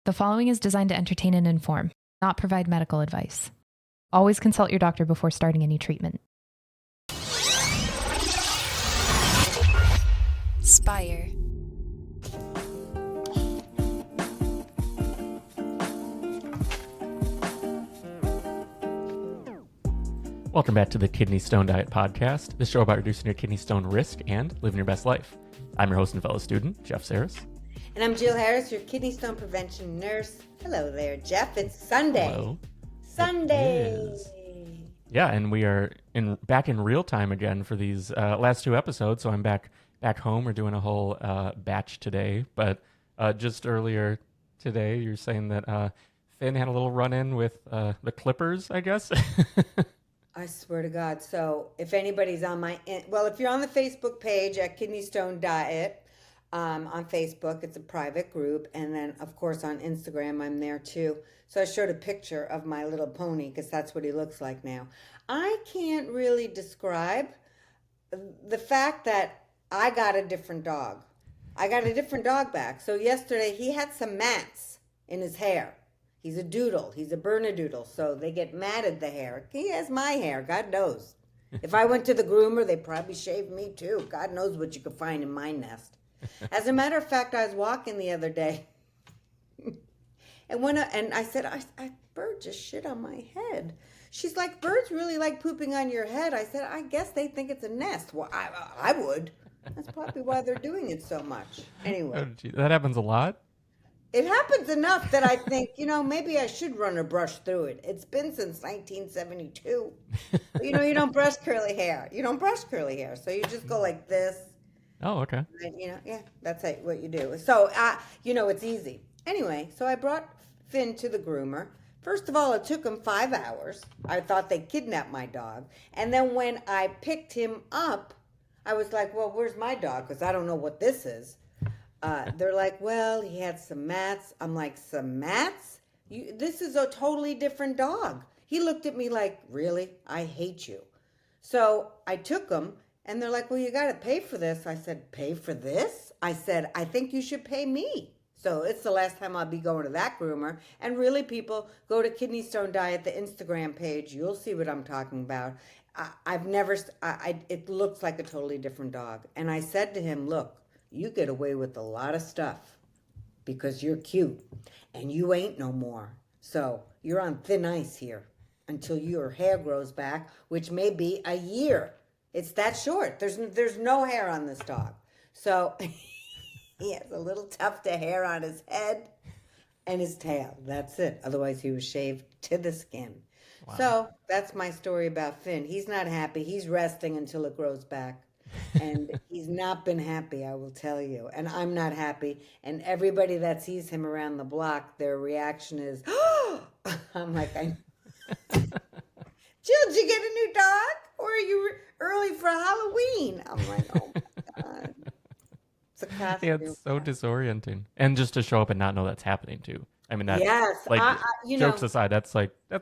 The following is designed to entertain and inform, not provide medical advice. Always consult your doctor before starting any treatment. Spire. Welcome back to the Kidney Stone Diet Podcast, the show about reducing your kidney stone risk and living your best life. I'm your host and fellow student, Jeff Saris. And I'm Jill Harris, your kidney stone prevention nurse. Hello there, Jeff. It's Sunday. Hello. Sunday. Yeah, and we are back in real time again for these last two episodes. So I'm back home. We're doing a whole batch today. But just earlier today, you're saying that Finn had a little run-in with the Clippers, I guess. I swear to God. So if anybody's on if you're on the Facebook page at Kidney Stone Diet on Facebook, it's a private group. And then, of course, on Instagram, I'm there too. So I showed a picture of my little pony because that's what he looks like now. I can't really describe the fact that I got a different dog. I got a different dog back. So yesterday he had some mats in his hair. He's a doodle. He's a Bernedoodle. So they get matted the hair. He has my hair. God knows. If I went to the groomer, they'd probably shave me too. God knows what you could find in my nest. As a matter of fact, I was walking the other day. And I said, I bird just shit on my head. She's like, birds really like pooping on your head. I said, I guess they think it's a nest. Well, I would. That's probably why they're doing it so much. Anyway. Oh, gee, that happens a lot? It happens enough that I think, maybe I should run a brush through it. It's been since 1972. But, you don't brush curly hair. You don't brush curly hair. So you just go like this. Oh, okay. And, that's what you do. So, it's easy. Anyway, so I brought Finn to the groomer. First of all, it took him 5 hours. I thought they kidnapped my dog. And then when I picked him up, I was like, well, where's my dog? Because I don't know what this is. They're like, well, he had some mats. I'm like, some mats? This is a totally different dog. He looked at me like, really? I hate you. So I took him, and they're like, well, you got to pay for this. I said, pay for this? I said, I think you should pay me. So it's the last time I'll be going to that groomer. And really, people, go to Kidney Stone Diet, the Instagram page. You'll see what I'm talking about. It looks like a totally different dog. And I said to him, look, you get away with a lot of stuff because you're cute and you ain't no more. So you're on thin ice here until your hair grows back, which may be a year. It's that short. There's no hair on this dog. So he has a little tuft of hair on his head and his tail. That's it. Otherwise, he was shaved to the skin. Wow. So that's my story about Finn. He's not happy. He's resting until it grows back. And he's not been happy, I will tell you. And I'm not happy. And everybody that sees him around the block, their reaction is, oh! I'm like, Jill, did you get a new dog? Or are you early for Halloween? I'm like, oh my God. It's a costume. Yeah, it's so disorienting. And just to show up and not know that's happening too. I mean, that's, yes, jokes aside, that's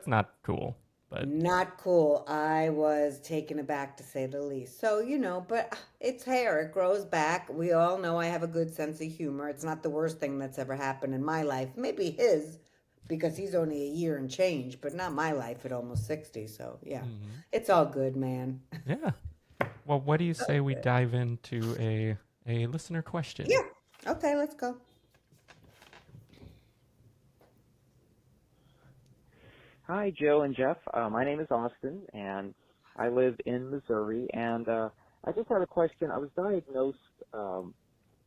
not cool. But not cool. I was taken aback, to say the least. So, but it's hair. It grows back. We all know I have a good sense of humor. It's not the worst thing that's ever happened in my life. Maybe his, because he's only a year and change, but not my life at almost 60. So, yeah, It's all good, man. Yeah. Well, what do you say we dive into a listener question? Yeah. Okay, let's go. Hi, Joe and Jeff. My name is Austin, and I live in Missouri. And I just had a question. I was diagnosed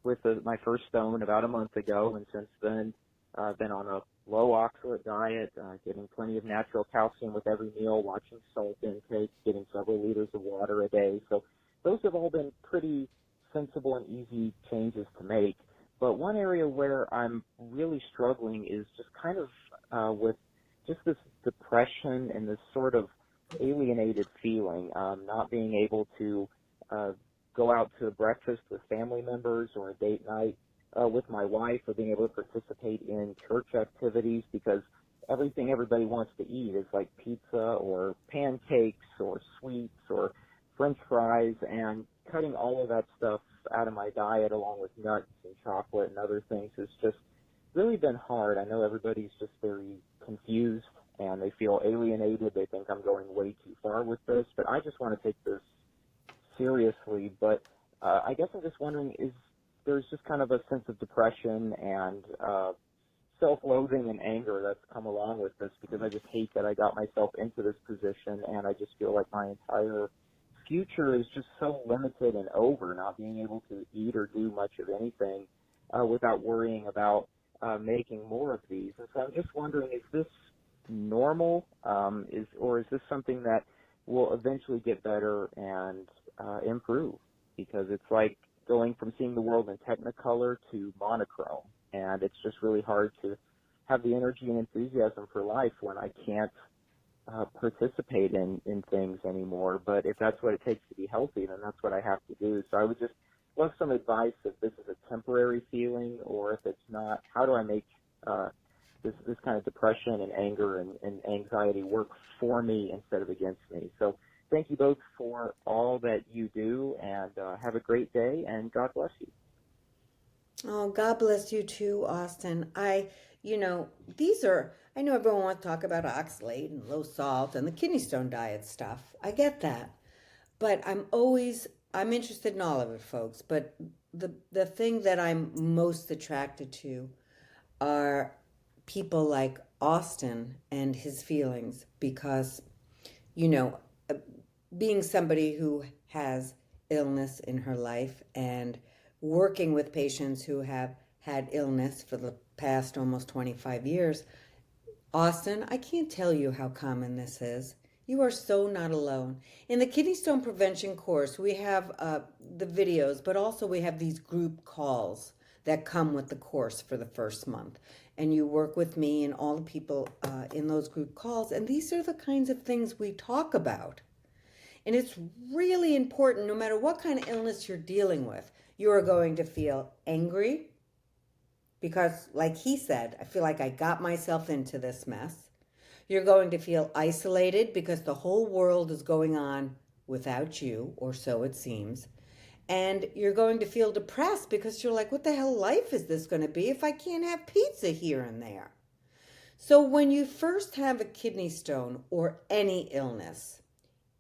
with my first stone about a month ago, and since then I've been on a low oxalate diet, getting plenty of natural calcium with every meal, watching salt intake, getting several liters of water a day. So those have all been pretty sensible and easy changes to make. But one area where I'm really struggling is just kind of with just this depression and this sort of alienated feeling, not being able to go out to a breakfast with family members or a date night with my wife, or being able to participate in church activities, because everything everybody wants to eat is like pizza or pancakes or sweets or French fries, and cutting all of that stuff out of my diet along with nuts and chocolate and other things is just really been hard. I know everybody's just very confused and they feel alienated. They think I'm going way too far with this, but I just want to take this seriously. But I guess I'm just wondering, is there's just kind of a sense of depression and self-loathing and anger that's come along with this, because I just hate that I got myself into this position, and I just feel like my entire future is just so limited and over, not being able to eat or do much of anything without worrying about making more of these. And so I'm just wondering, is this normal, or is this something that will eventually get better and improve? Because it's like going from seeing the world in Technicolor to monochrome, and it's just really hard to have the energy and enthusiasm for life when I can't participate in things anymore. But if that's what it takes to be healthy, then that's what I have to do. So I would just love some advice if this is a temporary feeling, or if it's not, how do I make this kind of depression and anger and anxiety work for me instead of against me. So thank you both for all that you do, and have a great day, and God bless you. Oh, God bless you too, Austin. I know everyone wants to talk about oxalate and low salt and the kidney stone diet stuff. I get that. But I'm interested in all of it, folks. But the thing that I'm most attracted to are people like Austin and his feelings, because, being somebody who has illness in her life and working with patients who have had illness for the past almost 25 years, Austin, I can't tell you how common this is. You are so not alone. In the kidney stone prevention course, we have the videos, but also we have these group calls that come with the course for the first month. And you work with me and all the people in those group calls, and these are the kinds of things we talk about. And it's really important, no matter what kind of illness you're dealing with, you are going to feel angry because, like he said, I feel like I got myself into this mess. You're going to feel isolated because the whole world is going on without you, or so it seems. And you're going to feel depressed because you're like, what the hell life is this going to be if I can't have pizza here and there? So when you first have a kidney stone or any illness,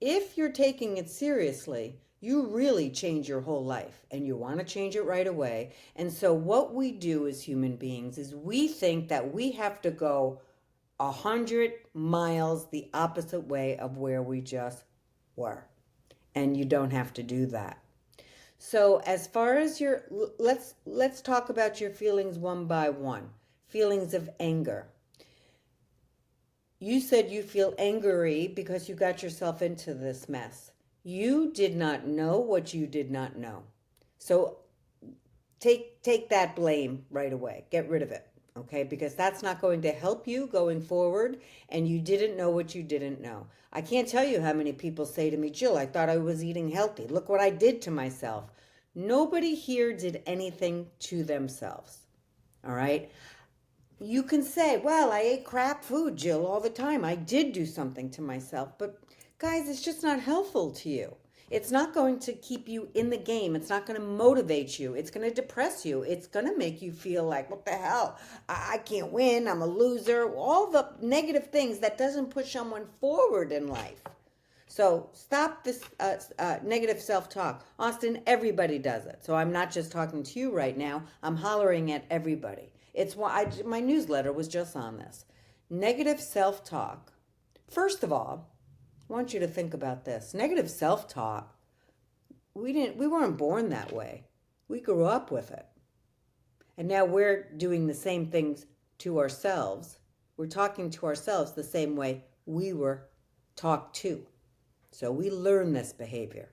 if you're taking it seriously, you really change your whole life, and you want to change it right away. And so what we do as human beings is we think that we have to go 100 miles the opposite way of where we just were. And you don't have to do that. So as far as let's talk about your feelings one by one. Feelings of anger. You said you feel angry because you got yourself into this mess. You did not know what you did not know. So take that blame right away. Get rid of it, okay? Because that's not going to help you going forward, and you didn't know what you didn't know. I can't tell you how many people say to me, Jill, I thought I was eating healthy. Look what I did to myself. Nobody here did anything to themselves, all right? You can say, well, I ate crap food, Jill, all the time. I did do something to myself. But guys, it's just not helpful to you. It's not going to keep you in the game. It's not going to motivate you. It's going to depress you. It's going to make you feel like, what the hell? I can't win. I'm a loser. All the negative things that doesn't push someone forward in life. So stop this negative self-talk. Austin, everybody does it. So I'm not just talking to you right now. I'm hollering at everybody. It's why my newsletter was just on this. Negative self-talk. First of all, I want you to think about this. Negative self-talk, we weren't born that way. We grew up with it. And now we're doing the same things to ourselves. We're talking to ourselves the same way we were talked to. So we learn this behavior.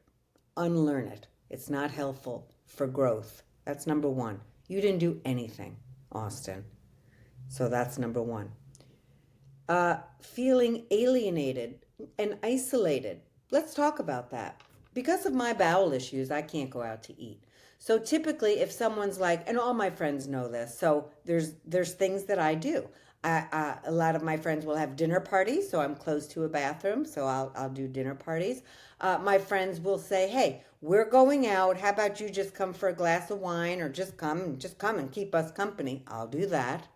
Unlearn it. It's not helpful for growth. That's number one. You didn't do anything, Austin. So that's number one. Feeling alienated and isolated. Let's talk about that. Because of my bowel issues, I can't go out to eat. So typically if someone's like, and all my friends know this, so there's things that I do. A lot of my friends will have dinner parties, so I'm close to a bathroom, so I'll do dinner parties. My friends will say, hey, we're going out. How about you just come for a glass of wine, or just come and keep us company? I'll do that.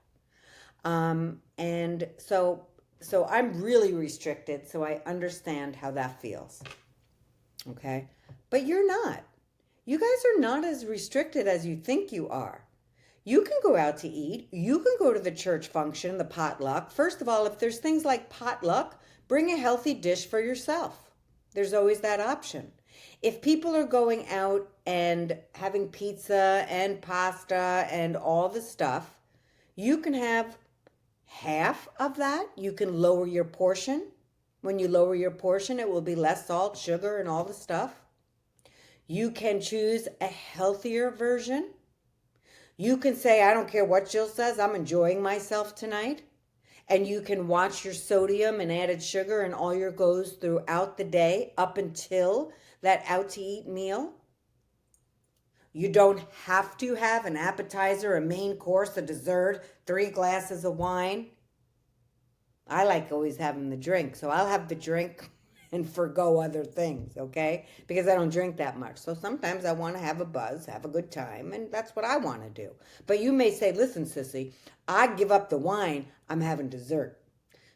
And so I'm really restricted, so I understand how that feels. Okay? But you're not. You guys are not as restricted as you think you are. You can go out to eat. You can go to the church function, the potluck. First of all, if there's things like potluck, bring a healthy dish for yourself. There's always that option. If people are going out and having pizza and pasta and all the stuff, you can have half of that. You can lower your portion. When you lower your portion, it will be less salt, sugar, and all the stuff. You can choose a healthier version. You can say, I don't care what Jill says, I'm enjoying myself tonight. And you can watch your sodium and added sugar and all your goes throughout the day up until that out to eat meal. You don't have to have an appetizer, a main course, a dessert, 3 glasses of wine. I like always having the drink, so I'll have the drink and forgo other things, okay? Because I don't drink that much. So sometimes I want to have a buzz, have a good time, and that's what I want to do. But you may say, listen, sissy, I give up the wine, I'm having dessert.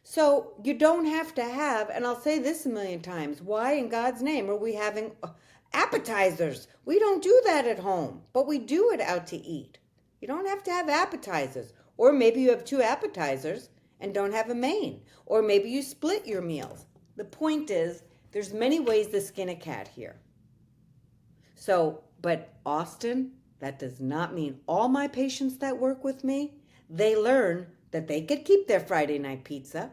So you don't have to have, and I'll say this a million times, why in God's name are we having appetizers? We don't do that at home, but we do it out to eat. You don't have to have appetizers. Or maybe you have 2 appetizers and don't have a main. Or maybe you split your meals. The point is, there's many ways to skin a cat here. So, but Austin, that does not mean all my patients that work with me, they learn that they could keep their Friday night pizza.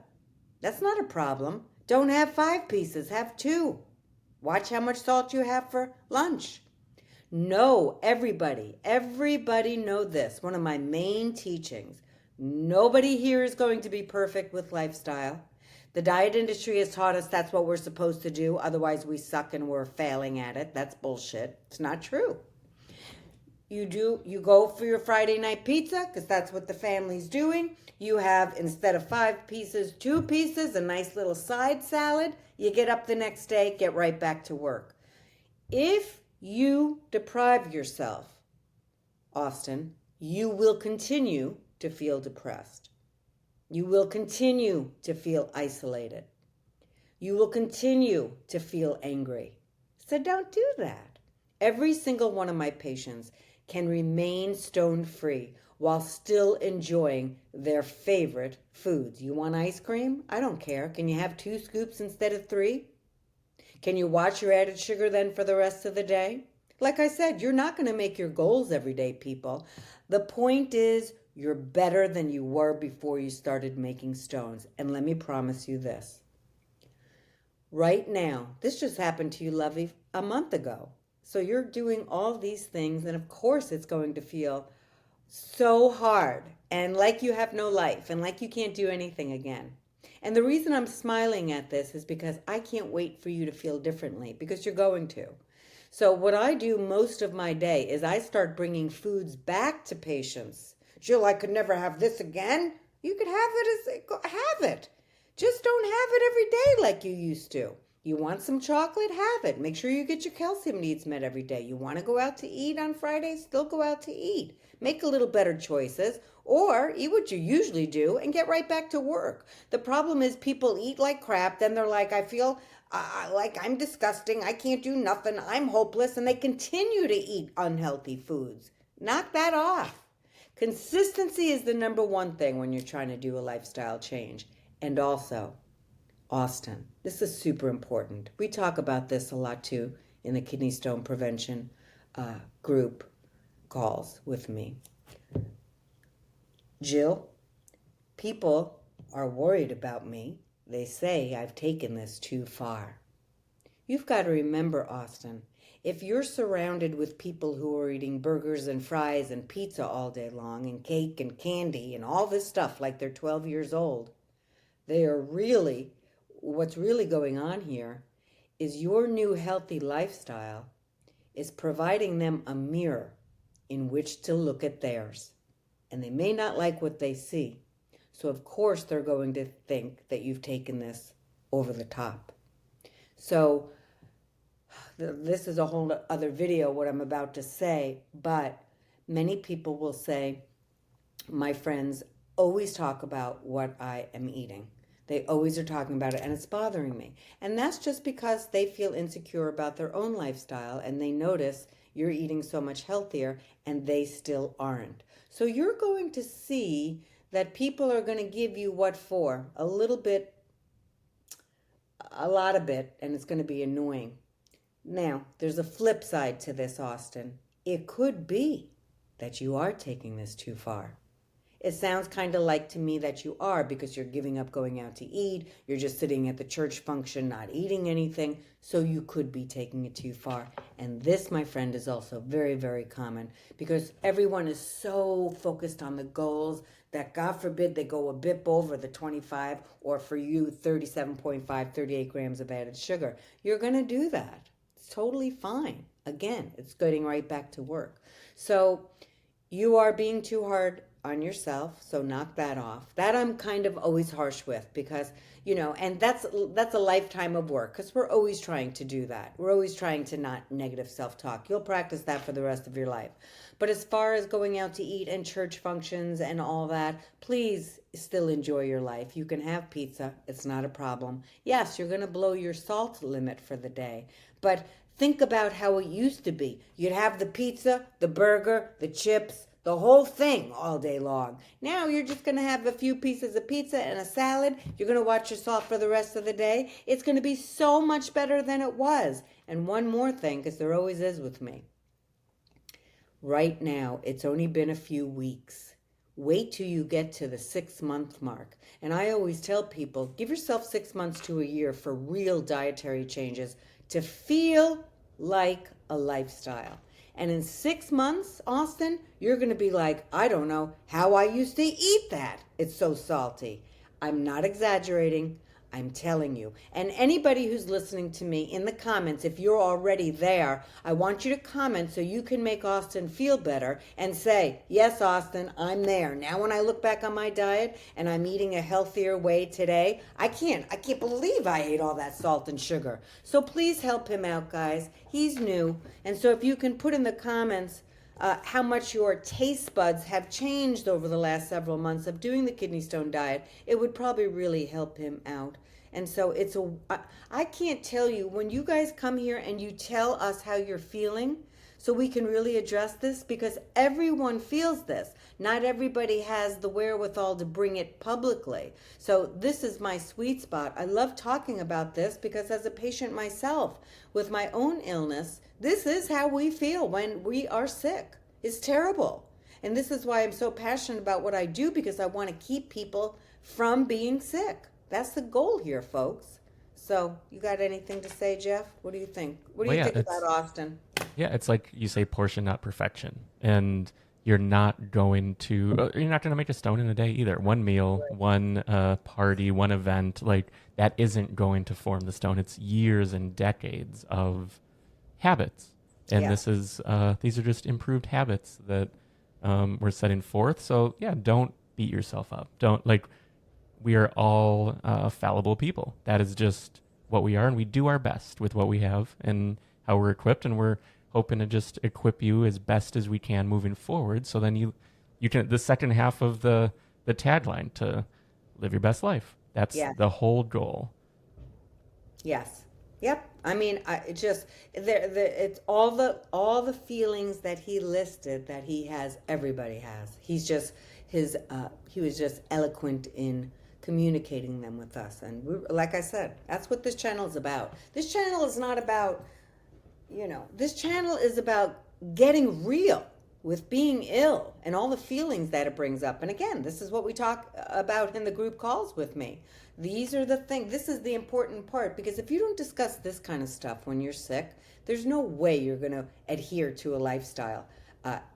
That's not a problem. Don't have 5 pieces, have 2. Watch how much salt you have for lunch. No, everybody know this. One of my main teachings. Nobody here is going to be perfect with lifestyle. The diet industry has taught us that's what we're supposed to do. Otherwise, we suck and we're failing at it. That's bullshit. It's not true. You go for your Friday night pizza because that's what the family's doing. You have, instead of 5 pieces, 2 pieces, a nice little side salad. You get up the next day, get right back to work. If you deprive yourself, Austin, you will continue to feel depressed. You will continue to feel isolated. You will continue to feel angry. So don't do that. Every single one of my patients can remain stone-free while still enjoying their favorite foods. You want ice cream? I don't care. Can you have 2 scoops instead of 3? Can you watch your added sugar then for the rest of the day? Like I said, you're not going to make your goals every day, people. The point is, you're better than you were before you started making stones. And let me promise you this. Right now, this just happened to you, Lovey, a month ago. So you're doing all these things, and of course it's going to feel so hard and like you have no life and like you can't do anything again. And the reason I'm smiling at this is because I can't wait for you to feel differently, because you're going to. So what I do most of my day is I start bringing foods back to patients. Jill, I could never have this again. You could have it. Just don't have it every day like you used to. You want some chocolate? Have it. Make sure you get your calcium needs met every day. You want to go out to eat on Fridays? Still go out to eat. Make a little better choices, or eat what you usually do and get right back to work. The problem is people eat like crap, then they're like, I feel like I'm disgusting, I can't do nothing, I'm hopeless, and they continue to eat unhealthy foods. Knock that off. Consistency is the number one thing when you're trying to do a lifestyle change. And also, Austin, this is super important. We talk about this a lot too in the kidney stone prevention group calls with me. Jill, people are worried about me. They say I've taken this too far. You've got to remember, Austin, if you're surrounded with people who are eating burgers and fries and pizza all day long and cake and candy and all this stuff like they're 12 years old, what's really going on here is your new healthy lifestyle is providing them a mirror in which to look at theirs. And they may not like what they see. So of course they're going to think that you've taken this over the top. So this is a whole other video, what I'm about to say, but many people will say, my friends always talk about what I am eating. They always are talking about it, and it's bothering me. And that's just because they feel insecure about their own lifestyle, and they notice you're eating so much healthier, and they still aren't. So you're going to see that people are going to give you what for? A little bit, a lot of it, and it's going to be annoying. Now, there's a flip side to this, Austin. It could be that you are taking this too far. It sounds kind of like to me that you are, because you're giving up going out to eat. You're just sitting at the church function, not eating anything. So you could be taking it too far. And this, my friend, is also very, very common, because everyone is so focused on the goals that, God forbid, they go a bit over the 25, or for you, 37.5, 38 grams of added sugar. You're going to do that. It's totally fine. Again, it's getting right back to work. So you are being too hard on yourself, so knock that off. That I'm kind of always harsh with, because, and that's a lifetime of work, because we're always trying to do that. We're always trying to not negative self-talk. You'll practice that for the rest of your life. But as far as going out to eat and church functions and all that, please still enjoy your life. You can have pizza. It's not a problem. Yes, you're going to blow your salt limit for the day, but think about how it used to be. You'd have the pizza, the burger, the chips, the whole thing all day long. Now you're just going to have a few pieces of pizza and a salad. You're going to watch your salt for the rest of the day. It's going to be so much better than it was. And one more thing, because there always is with me. Right now, it's only been a few weeks. Wait till you get to the 6-month mark. And I always tell people, give yourself 6 months to a year for real dietary changes to feel like a lifestyle. And in 6 months, Austin, you're going to be like, I don't know how I used to eat that. It's so salty. I'm not exaggerating. I'm telling you. And anybody who's listening to me in the comments, if you're already there, I want you to comment so you can make Austin feel better and say, yes, Austin, I'm there. Now when I look back on my diet and I'm eating a healthier way today, I can't believe I ate all that salt and sugar. So please help him out, guys. He's new. And so if you can put in the comments how much your taste buds have changed over the last several months of doing the kidney stone diet, it would probably really help him out. And so I can't tell you, when you guys come here and you tell us how you're feeling, so we can really address this, because everyone feels this. Not everybody has the wherewithal to bring it publicly. So this is my sweet spot. I love talking about this because as a patient myself with my own illness, this is how we feel when we are sick. It's terrible. And this is why I'm so passionate about what I do, because I want to keep people from being sick. That's the goal here, folks. So you got anything to say, Jeff? What do you think? What do you think about Austin? Yeah, it's like you say, portion, not perfection. And you're not going to make a stone in a day either. One meal, right. One party, one event, like that isn't going to form the stone. It's years and decades of habits. And these are just improved habits that we're setting forth. So yeah, don't beat yourself up. We are all fallible people. That is just what we are, and we do our best with what we have and how we're equipped, and we're hoping to just equip you as best as we can moving forward. So then you can, the second half of the tagline, to live your best life. That's the whole goal. Yes. Yep. I mean, it's all the feelings that he listed that he has. Everybody has. He was just eloquent in communicating them with us. And like I said, that's what this channel is about. This channel is not about, this channel is about getting real with being ill and all the feelings that it brings up. And again, this is what we talk about in the group calls with me. These are the things, this is the important part, because if you don't discuss this kind of stuff when you're sick, there's no way you're going to adhere to a lifestyle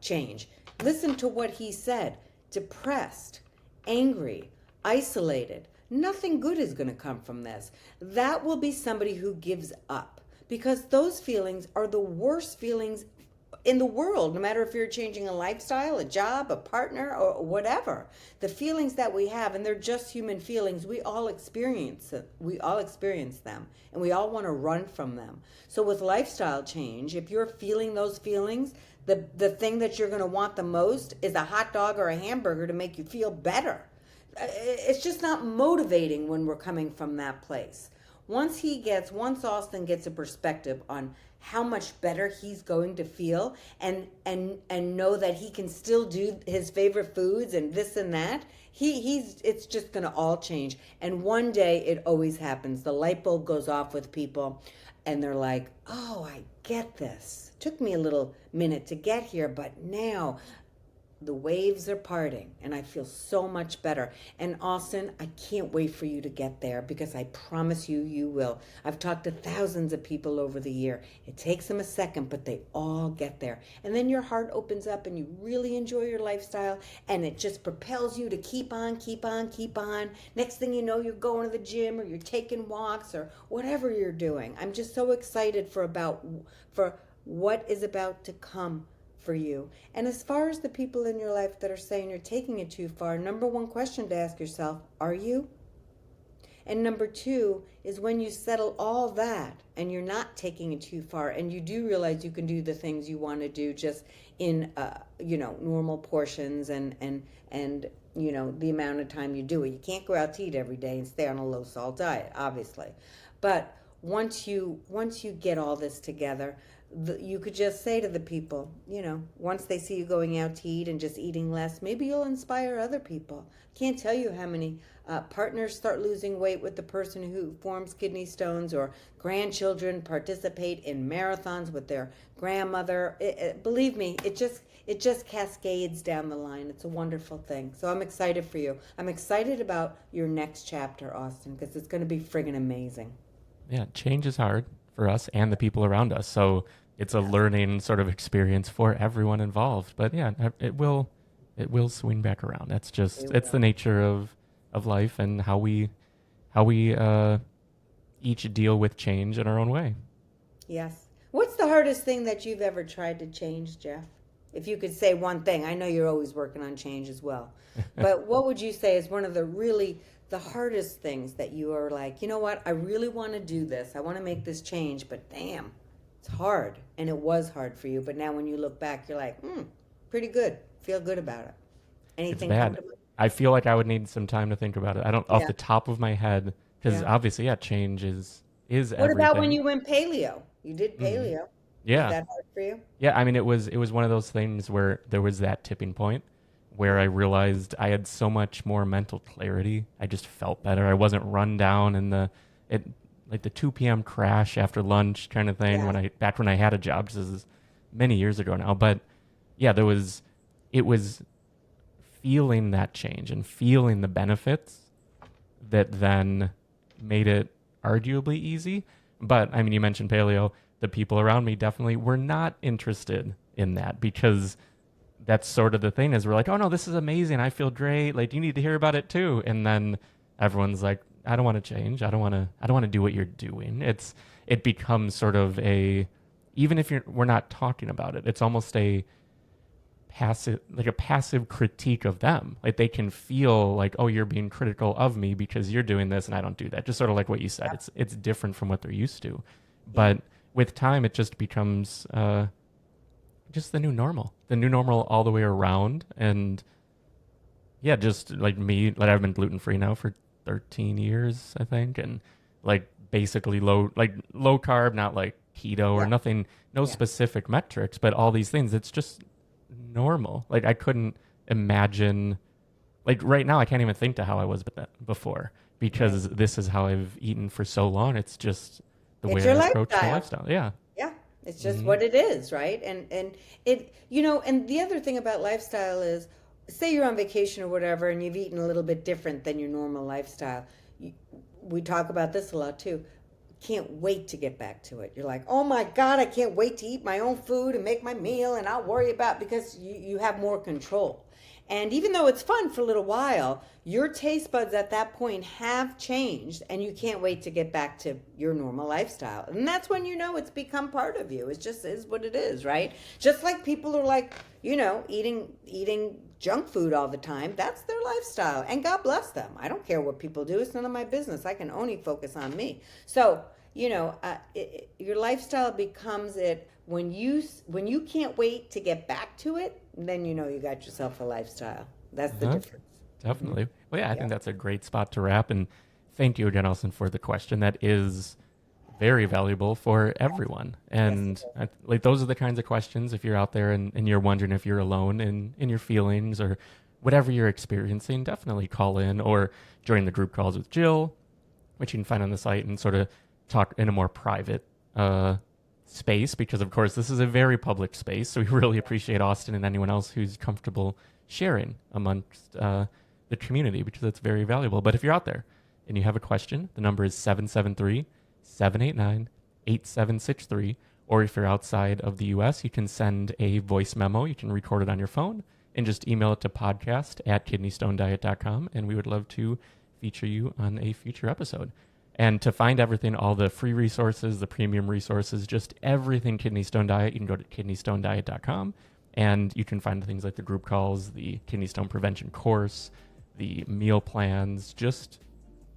change. Listen to what he said. Depressed, angry, isolated. Nothing good is going to come from this. That will be somebody who gives up, because those feelings are the worst feelings in the world, no matter if you're changing a lifestyle, a job, a partner, or whatever. The feelings that we have, and they're just human feelings, we all experience it. We all experience them, and we all want to run from them. So with lifestyle change, if you're feeling those feelings, the thing that you're going to want the most is a hot dog or a hamburger to make you feel better. it's just not motivating when we're coming from that place. Once Austin gets a perspective on how much better he's going to feel, and know that he can still do his favorite foods and this and that, it's just going to all change. And one day, it always happens, the light bulb goes off with people, and they're like, oh, I get this. Took me a little minute to get here, but now the waves are parting and I feel so much better. And Austin, I can't wait for you to get there, because I promise you, you will. I've talked to thousands of people over the year. It takes them a second, but they all get there. And then your heart opens up and you really enjoy your lifestyle, and it just propels you to keep on, keep on, keep on. Next thing you know, you're going to the gym, or you're taking walks, or whatever you're doing. I'm just so excited for what is about to come for you. And as far as the people in your life that are saying you're taking it too far, number one question to ask yourself, are you? And number two is, when you settle all that and you're not taking it too far, and you do realize you can do the things you want to do just in normal portions, and the amount of time you do it. You can't go out to eat every day and stay on a low salt diet, obviously. But once you get all this together, you could just say to the people, once they see you going out to eat and just eating less, maybe you'll inspire other people. Can't tell you how many partners start losing weight with the person who forms kidney stones, or grandchildren participate in marathons with their grandmother. Believe me, it just cascades down the line. It's a wonderful thing. So I'm excited for you. I'm excited about your next chapter, Austin, because it's going to be friggin' amazing. Yeah, change is hard for us and the people around us. So it's a learning sort of experience for everyone involved. But yeah, it will swing back around. That's just, it's the nature of life, and how we each deal with change in our own way. Yes. What's the hardest thing that you've ever tried to change, Jeff? If you could say one thing, I know you're always working on change as well, but what would you say is one of the hardest things that you are like, you know what, I really want to do this. I want to make this change, but damn, it's hard. And it was hard for you. But now when you look back, you're like, pretty good. Feel good about it. Anything? It's bad. I feel like I would need some time to think about it. I don't, off the top of my head, because obviously, change is everything. What about when you went paleo? You did paleo. Mm-hmm. Yeah. Was that hard for you? Yeah, I mean, it was one of those things where there was that tipping point where I realized I had so much more mental clarity. I just felt better. I wasn't run down in the 2 p.m. crash after lunch kind of thing back when I had a job. This is many years ago now. But yeah, it was feeling that change and feeling the benefits that then made it arguably easy. But I mean, you mentioned paleo. The people around me definitely were not interested in that, because that's sort of the thing, is we're like, oh no, this is amazing. I feel great. Like, you need to hear about it too. And then everyone's like, I don't want to change. I don't want to do what you're doing. It becomes sort of even if we're not talking about it, it's almost a passive critique of them. Like, they can feel like, oh, you're being critical of me because you're doing this and I don't do that. Just sort of like what you said. Yeah. It's different from what they're used to. But with time, it just becomes just the new normal all the way around. And yeah, just like me, like I've been gluten-free now for 13 years, I think. And like basically low carb, not like keto or nothing, no specific metrics, but all these things, it's just normal. Like, I couldn't imagine, like right now, I can't even think to how I was before, because this is how I've eaten for so long. It's just the way I approach the lifestyle. Yeah. Yeah. It's just what it is, right? And it, and the other thing about lifestyle is, say you're on vacation or whatever, and you've eaten a little bit different than your normal lifestyle. We talk about this a lot too. Can't wait to get back to it. You're like, oh my God, I can't wait to eat my own food and make my meal, and I'll worry about, because you have more control. And even though it's fun for a little while, your taste buds at that point have changed, and you can't wait to get back to your normal lifestyle. And that's when it's become part of you. It just is what it is, right? Just like people are like, eating junk food all the time. That's their lifestyle, and God bless them. I don't care what people do. It's none of my business. I can only focus on me. So, your lifestyle becomes it when you can't wait to get back to it. Then you got yourself a lifestyle. That's the difference. Definitely. Well, yeah, I think that's a great spot to wrap. And thank you again, Austin, for the question. That is very valuable for everyone. And like those are the kinds of questions, if you're out there and you're wondering if you're alone in your feelings or whatever you're experiencing, definitely call in or join the group calls with Jill, which you can find on the site, and sort of talk in a more private space, because of course this is a very public space. So we really appreciate Austin and anyone else who's comfortable sharing amongst the community, because it's very valuable. But if you're out there and you have a question, the number is 773-789-8763. Or if you're outside of the US, you can send a voice memo. You can record it on your phone and just email it to podcast@kidneystonediet.com. And we would love to feature you on a future episode. And to find everything, all the free resources, the premium resources, just everything Kidney Stone Diet, you can go to kidneystonediet.com. And you can find things like the group calls, the kidney stone prevention course, the meal plans, just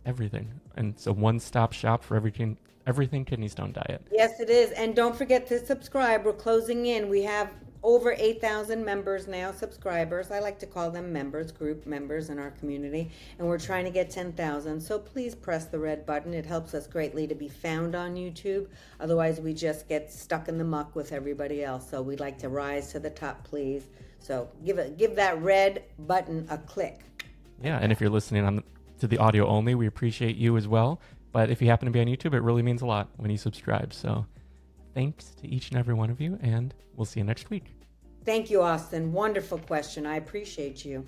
everything. And it's a one-stop shop for everything Kidney Stone Diet. Yes, it is. And don't forget to subscribe. We're closing in. We have over 8,000 members now, subscribers. I like to call them members, group members in our community. And we're trying to get 10,000. So please press the red button. It helps us greatly to be found on YouTube. Otherwise, we just get stuck in the muck with everybody else. So we'd like to rise to the top, please. So give that red button a click. Yeah, and if you're listening to the audio only, we appreciate you as well. But if you happen to be on YouTube, it really means a lot when you subscribe. So thanks to each and every one of you, and we'll see you next week. Thank you, Austin. Wonderful question. I appreciate you.